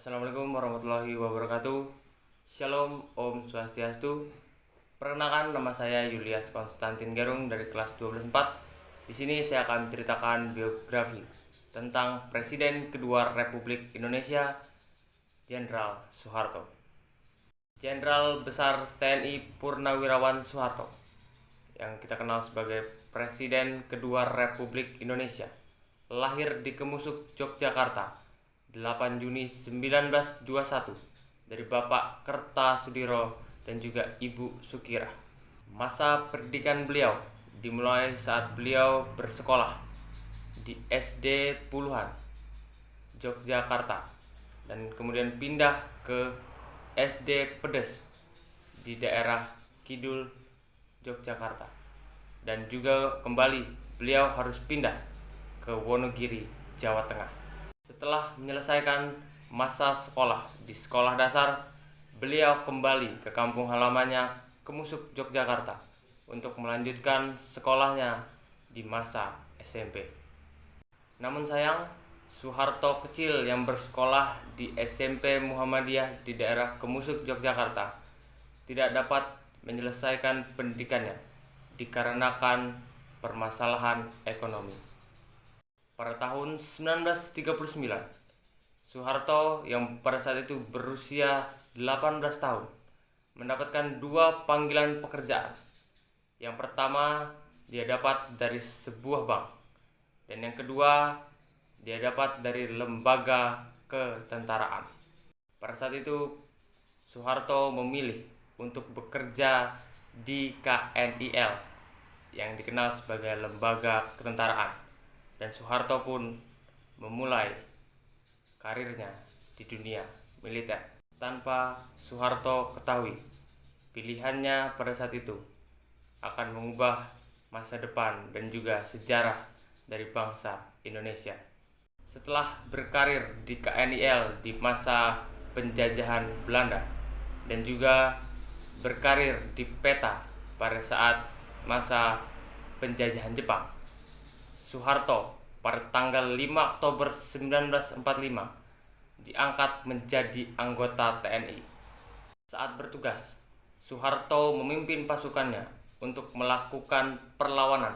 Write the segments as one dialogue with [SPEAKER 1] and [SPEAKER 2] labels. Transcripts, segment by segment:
[SPEAKER 1] Assalamualaikum warahmatullahi wabarakatuh. Shalom, Om Swastiastu. Perkenalkan, nama saya Julius Konstantin Gerung dari kelas 12/4. Di sini saya akan menceritakan biografi tentang Presiden kedua Republik Indonesia, Jenderal Soeharto. Jenderal Besar TNI Purnawirawan Soeharto, yang kita kenal sebagai Presiden kedua Republik Indonesia, lahir di Kemusuk, Yogyakarta, 8 Juni 1921 dari Bapak Kertasudiro dan juga Ibu Sukirah. Masa pendidikan beliau dimulai saat beliau bersekolah di SD Puluhan, Yogyakarta, dan kemudian pindah ke SD Pedes di daerah Kidul, Yogyakarta. Dan juga kembali beliau harus pindah ke Wonogiri, Jawa Tengah. Setelah menyelesaikan masa sekolah di sekolah dasar, beliau kembali ke kampung halamannya Kemusuk, Yogyakarta untuk melanjutkan sekolahnya di masa SMP. Namun sayang, Soeharto kecil yang bersekolah di SMP Muhammadiyah di daerah Kemusuk, Yogyakarta tidak dapat menyelesaikan pendidikannya dikarenakan permasalahan ekonomi. Pada tahun 1939, Soeharto yang pada saat itu berusia 18 tahun mendapatkan dua panggilan pekerjaan. Yang pertama dia dapat dari sebuah bank, dan yang kedua dia dapat dari lembaga ketentaraan. Pada saat itu Soeharto memilih untuk bekerja di KNIL yang dikenal sebagai lembaga ketentaraan. Dan Soeharto pun memulai karirnya di dunia militer. Tanpa Soeharto ketahui, pilihannya pada saat itu akan mengubah masa depan dan juga sejarah dari bangsa Indonesia. Setelah berkarir di KNIL di masa penjajahan Belanda dan juga berkarir di PETA pada saat masa penjajahan Jepang, Soeharto pada tanggal 5 Oktober 1945 diangkat menjadi anggota TNI. Saat bertugas, Soeharto memimpin pasukannya untuk melakukan perlawanan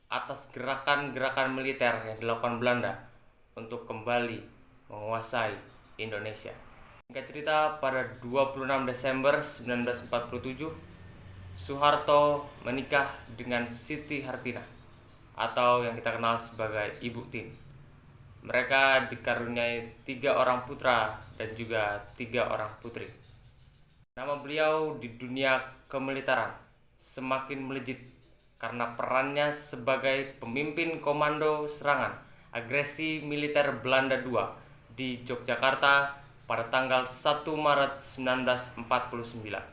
[SPEAKER 1] atas gerakan-gerakan militer yang dilakukan Belanda untuk kembali menguasai Indonesia. Singkat cerita, pada 26 Desember 1947, Soeharto menikah dengan Siti Hartinah, atau yang kita kenal sebagai Ibu Tin. Mereka dikaruniai 3 orang putra dan juga 3 orang putri. Nama beliau di dunia kemiliteran semakin melejit karena perannya sebagai pemimpin komando serangan agresi militer Belanda II di Yogyakarta pada tanggal 1 Maret 1949.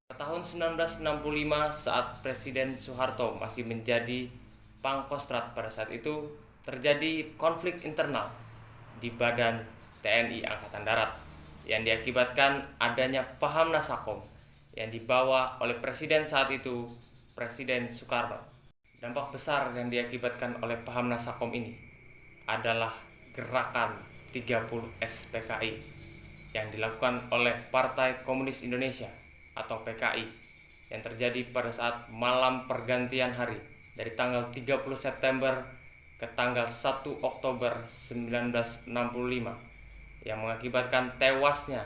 [SPEAKER 1] Pada tahun 1965, saat Presiden Soeharto masih menjadi Pangkostrat, pada saat itu terjadi konflik internal di Badan TNI Angkatan Darat yang diakibatkan adanya Paham Nasakom yang dibawa oleh Presiden saat itu, Presiden Soekarno. Dampak besar yang diakibatkan oleh Paham Nasakom ini adalah gerakan 30 SPKI yang dilakukan oleh Partai Komunis Indonesia atau PKI yang terjadi pada saat malam pergantian hari dari tanggal 30 September ke tanggal 1 Oktober 1965 yang mengakibatkan tewasnya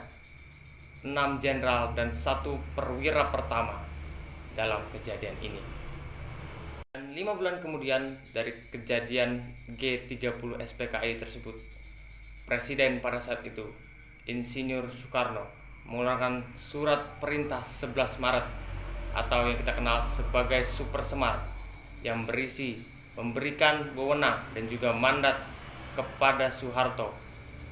[SPEAKER 1] 6 jenderal dan 1 perwira pertama dalam kejadian ini. Dan 5 bulan kemudian dari kejadian G30 SPKI tersebut, Presiden pada saat itu, Insinyur Soekarno, mengeluarkan surat perintah 11 Maret atau yang kita kenal sebagai Super Semar, yang berisi memberikan wewenang dan juga mandat kepada Soeharto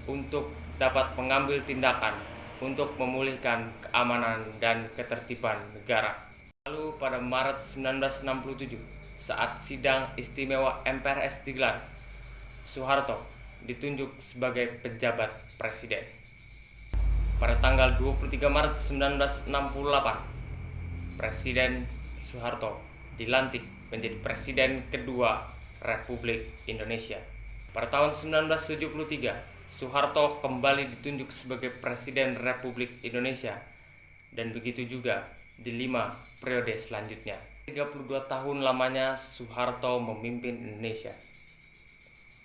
[SPEAKER 1] untuk dapat mengambil tindakan untuk memulihkan keamanan dan ketertiban negara. Lalu pada Maret 1967, saat sidang istimewa MPRS digelar, Soeharto ditunjuk sebagai pejabat presiden. Pada tanggal 23 Maret 1968, Presiden Soeharto dilantik menjadi Presiden kedua Republik Indonesia. Pada tahun 1973, Soeharto kembali ditunjuk sebagai Presiden Republik Indonesia, dan begitu juga di 5 periode selanjutnya. 32 tahun lamanya Soeharto memimpin Indonesia.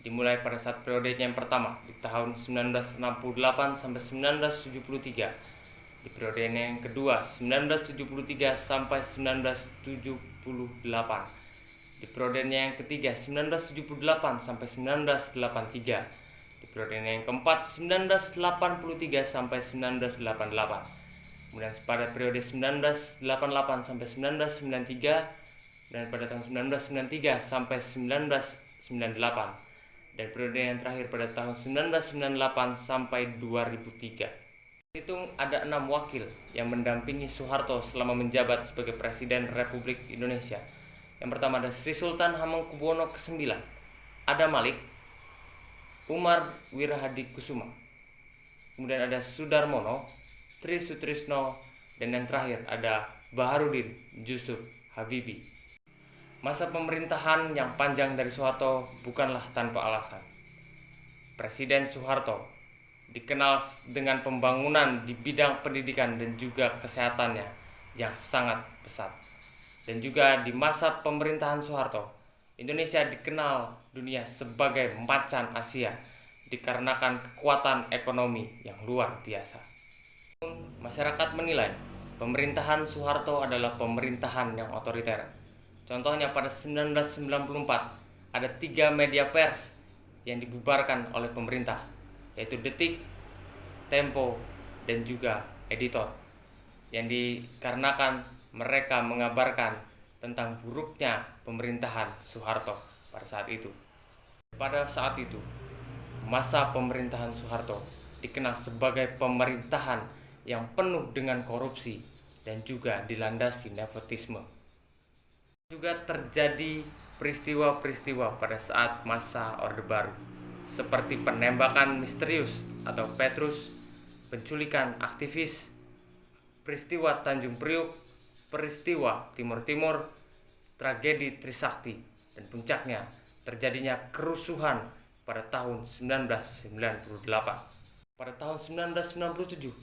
[SPEAKER 1] Dimulai pada saat periodenya yang pertama di tahun 1968 sampai 1973. Di periodenya yang kedua 1973 sampai 1978. Di periodenya yang ketiga 1978 sampai 1983. Di periodenya yang keempat 1983 sampai 1988. Kemudian pada periode 1988 sampai 1993, dan pada tahun 1993 sampai 1998, dan periode yang terakhir pada tahun 1998 sampai 2003. Hitung ada 6 wakil yang mendampingi Soeharto selama menjabat sebagai Presiden Republik Indonesia. Yang pertama ada Sri Sultan Hamengkubuwono ke-9, Adam Malik, Umar Wirahadikusuma, kemudian ada Sudarmono, Tri Sutrisno, dan yang terakhir ada Baharudin Yusuf Habibie. Masa pemerintahan yang panjang dari Soeharto bukanlah tanpa alasan. Presiden Soeharto dikenal dengan pembangunan di bidang pendidikan dan juga kesehatannya yang sangat pesat. Dan juga di masa pemerintahan Soeharto, Indonesia dikenal dunia sebagai macan Asia dikarenakan kekuatan ekonomi yang luar biasa. Masyarakat menilai pemerintahan Soeharto adalah pemerintahan yang otoriter. Contohnya pada 1994 ada 3 media pers yang dibubarkan oleh pemerintah, yaitu Detik, Tempo, dan juga Editor, yang dikarenakan mereka mengabarkan tentang buruknya pemerintahan Soeharto pada saat itu. Pada saat itu, masa pemerintahan Soeharto dikenal sebagai pemerintahan yang penuh dengan korupsi dan juga dilandasi nepotisme. Juga terjadi peristiwa-peristiwa pada saat masa Orde Baru, seperti penembakan misterius atau Petrus, penculikan aktivis, peristiwa Tanjung Priuk, peristiwa Timur Timur, tragedi Trisakti, dan puncaknya terjadinya kerusuhan pada tahun 1998. Pada tahun 1997,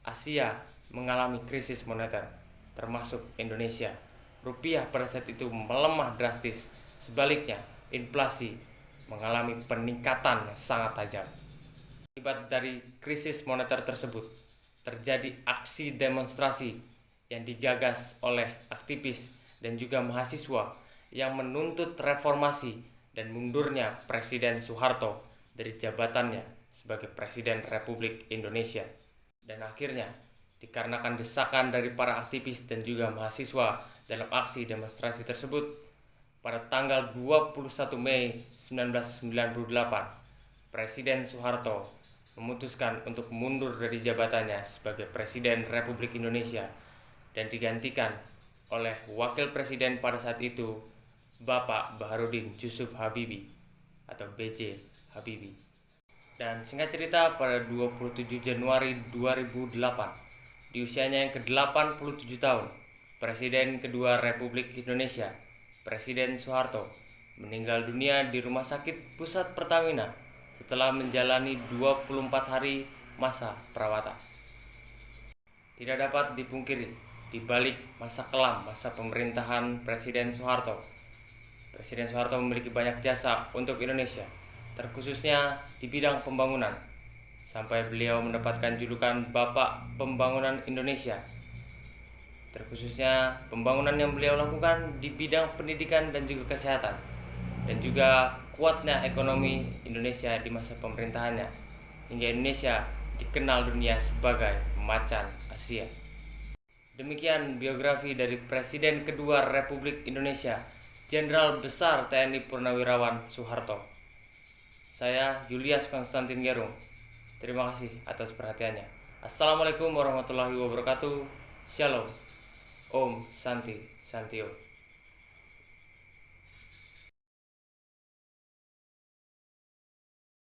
[SPEAKER 1] Asia mengalami krisis moneter, termasuk Indonesia. Rupiah pada saat itu melemah drastis. Sebaliknya, inflasi mengalami peningkatan yang sangat tajam. Akibat dari krisis moneter tersebut, terjadi aksi demonstrasi yang digagas oleh aktivis dan juga mahasiswa yang menuntut reformasi dan mundurnya Presiden Soeharto dari jabatannya sebagai Presiden Republik Indonesia. Dan akhirnya, dikarenakan desakan dari para aktivis dan juga mahasiswa dalam aksi demonstrasi tersebut, pada tanggal 21 Mei 1998, Presiden Soeharto memutuskan untuk mundur dari jabatannya sebagai Presiden Republik Indonesia dan digantikan oleh Wakil Presiden pada saat itu, Bapak Baharudin Yusuf Habibie atau B.J. Habibie. Dan singkat cerita, pada 27 Januari 2008, di usianya yang ke-87 tahun, Presiden kedua Republik Indonesia, Presiden Soeharto, meninggal dunia di Rumah Sakit Pusat Pertamina setelah menjalani 24 hari masa perawatan. Tidak dapat dipungkiri, di balik masa kelam masa pemerintahan Presiden Soeharto, Presiden Soeharto memiliki banyak jasa untuk Indonesia, terkhususnya di bidang pembangunan, sampai beliau mendapatkan julukan Bapak Pembangunan Indonesia. Terkhususnya pembangunan yang beliau lakukan di bidang pendidikan dan juga kesehatan, dan juga kuatnya ekonomi Indonesia di masa pemerintahannya, hingga Indonesia dikenal dunia sebagai macan Asia. Demikian biografi dari Presiden kedua Republik Indonesia, Jenderal Besar TNI Purnawirawan Soeharto. Saya Julius Konstantin Gerung. Terima kasih atas perhatiannya. Assalamualaikum warahmatullahi wabarakatuh. Shalom. Om Santi Santio.